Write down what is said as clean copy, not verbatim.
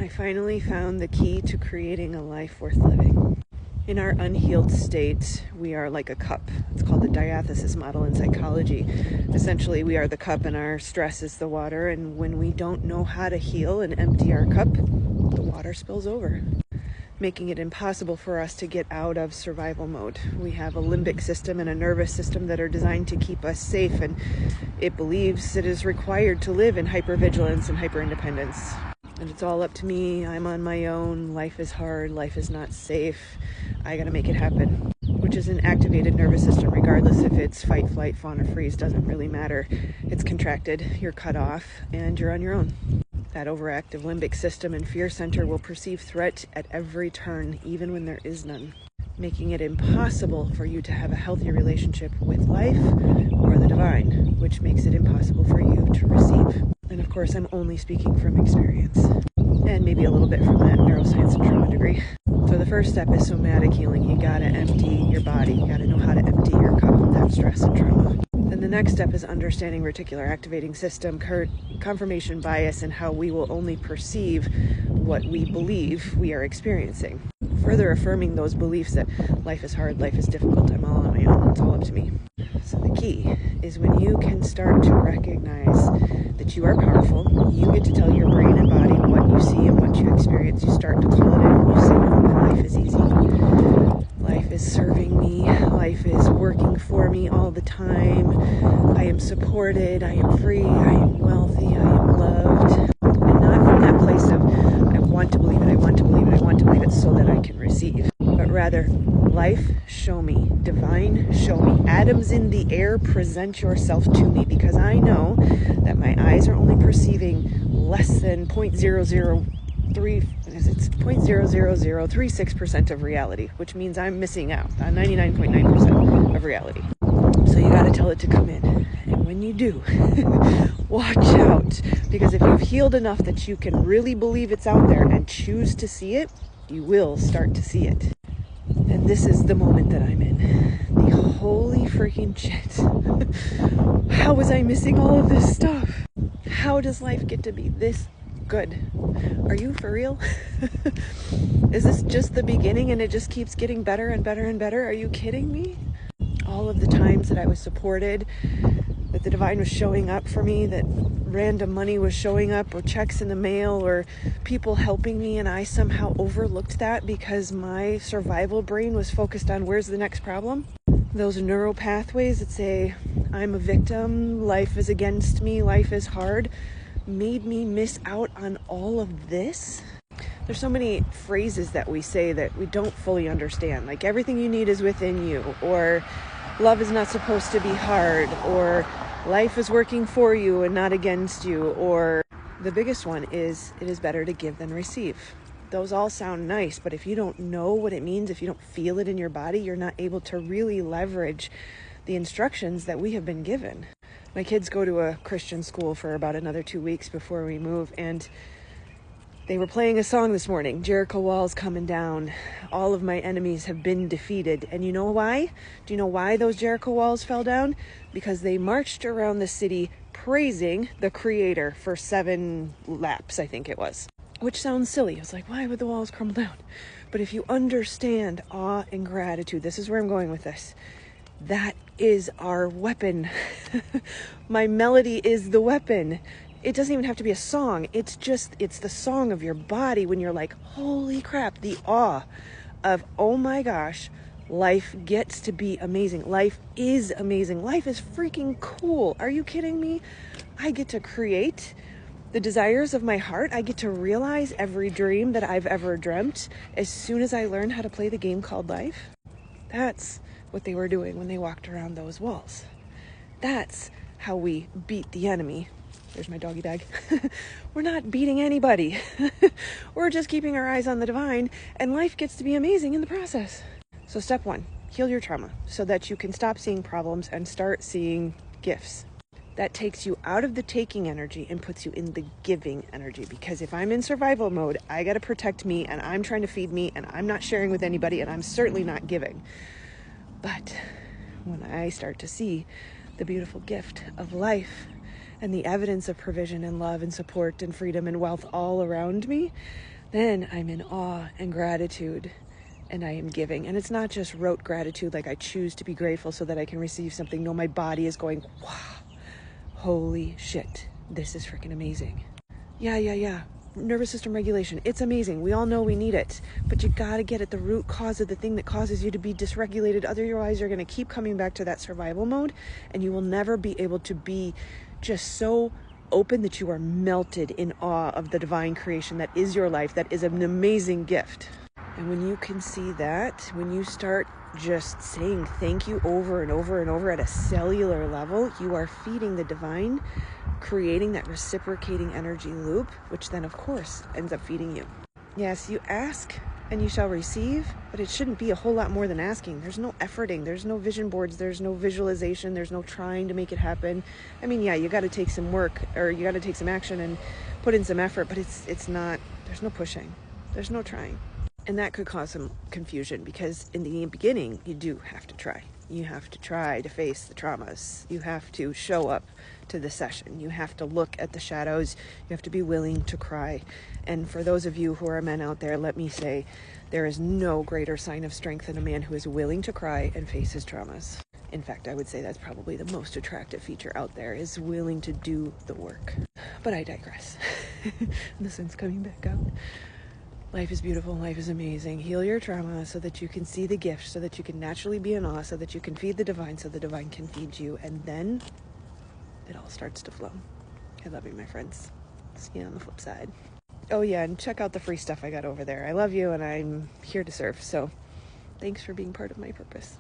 I finally found the key to creating a life worth living. In our unhealed state, we are like a cup. It's called the diathesis model in psychology. Essentially, we are the cup and our stress is the water. And when we don't know how to heal and empty our cup, the water spills over, making it impossible for us to get out of survival mode. We have a limbic system and a nervous system that are designed to keep us safe, and it believes it is required to live in hypervigilance and hyperindependence. And it's all up to me. I'm on my own. Life is hard. Life is not safe. I gotta make it happen. Which is an activated nervous system, regardless if it's fight, flight, fawn, or freeze, doesn't really matter. It's contracted, you're cut off, and you're on your own. That overactive limbic system and fear center will perceive threat at every turn, even when there is none, making it impossible for you to have a healthy relationship with life or the divine, which makes it impossible for you to receive. And of course, I'm only speaking from experience, and maybe a little bit from that neuroscience and trauma degree. So the first step is somatic healing. You gotta empty your body. You gotta know how to empty your cup of that stress and trauma. Then the next step is understanding reticular activating system, confirmation bias, and how we will only perceive what we believe we are experiencing. Further affirming those beliefs that life is hard, life is difficult, I'm all on my own, it's all up to me. So the key is when you can start to recognize that you are powerful, you get to tell your brain and body what you see and what you experience. You start to call it in. You say, no, my life is easy. Life is serving me. Life is working for me all the time. I am supported. I am free. I am wealthy. I am loved. And not from that place of, I want to believe it. I want to believe it. I want to believe it so that I can receive. But rather, life, show me. Divine, show me. Atoms in the air, present yourself to me, because I know that my eyes are only perceiving less than 0.00036% of reality, which means I'm missing out on 99.9% of reality. So you got to tell it to come in. And when you do, watch out, because if you've healed enough that you can really believe it's out there and choose to see it, you will start to see it. And this is the moment that I'm in. The holy freaking shit. How was I missing all of this stuff? How does life get to be this good? Are you for real? Is this just the beginning and it just keeps getting better and better and better? Are you kidding me? All of the times that I was supported, that the divine was showing up for me, that random money was showing up, or checks in the mail, or people helping me, and I somehow overlooked that because my survival brain was focused on where's the next problem. Those neural pathways that say I'm a victim, life is against me, life is hard, made me miss out on all of this. There's so many phrases that we say that we don't fully understand, like everything you need is within you, or love is not supposed to be hard, or life is working for you and not against you, or the biggest one is it is better to give than receive. Those all sound nice, but if you don't know what it means, if you don't feel it in your body, you're not able to really leverage the instructions that we have been given. My kids go to a Christian school for about another 2 weeks before we move, and they were playing a song this morning, Jericho Walls Coming Down. All of my enemies have been defeated. And you know why? Do you know why those Jericho walls fell down? Because they marched around the city praising the Creator for 7 laps, I think it was. Which sounds silly. I was like, why would the walls crumble down? But if you understand awe and gratitude, this is where I'm going with this. That is our weapon. My melody is the weapon. It doesn't even have to be a song. It's the song of your body when you're like, holy crap, the awe of, oh my gosh, life gets to be amazing. Life is amazing. Life is freaking cool. Are you kidding me? I get to create the desires of my heart. I get to realize every dream that I've ever dreamt as soon as I learn how to play the game called life. That's what they were doing when they walked around those walls. That's how we beat the enemy. There's my doggy bag. We're not beating anybody. We're just keeping our eyes on the divine, and life gets to be amazing in the process. So step 1, heal your trauma so that you can stop seeing problems and start seeing gifts. That takes you out of the taking energy and puts you in the giving energy. Because if I'm in survival mode, I got to protect me, and I'm trying to feed me, and I'm not sharing with anybody, and I'm certainly not giving. But when I start to see the beautiful gift of life and the evidence of provision and love and support and freedom and wealth all around me, then I'm in awe and gratitude, and I am giving. And it's not just rote gratitude, like I choose to be grateful so that I can receive something. No, my body is going, wow, holy shit, this is freaking amazing. Yeah. Nervous system regulation, it's amazing. We all know we need it, but you gotta get at the root cause of the thing that causes you to be dysregulated. Otherwise, you're gonna keep coming back to that survival mode, and you will never be able to be just so open that you are melted in awe of the divine creation that is your life, that is an amazing gift. And when you can see that, when you start just saying thank you over and over and over at a cellular level, you are feeding the divine, creating that reciprocating energy loop, which then of course ends up feeding you. Yes, you ask and you shall receive, but it shouldn't be a whole lot more than asking. There's no efforting, there's no vision boards, there's no visualization, there's no trying to make it happen. I mean, yeah, you got to take some work, or you got to take some action and put in some effort, but it's not, there's no pushing, there's no trying. And that could cause some confusion, because in the beginning, you do have to try. You have to try to face the traumas. You have to show up to the session. You have to look at the shadows. You have to be willing to cry. And for those of you who are men out there, let me say, there is no greater sign of strength than a man who is willing to cry and face his traumas. In fact, I would say that's probably the most attractive feature out there, is willing to do the work. But I digress. The sun's coming back out. Life is beautiful. Life is amazing. Heal your trauma so that you can see the gift, so that you can naturally be in awe, so that you can feed the divine, so the divine can feed you. And then it all starts to flow. I love you, my friends. See you on the flip side. Oh yeah, and check out the free stuff I got over there. I love you, and I'm here to serve. So thanks for being part of my purpose.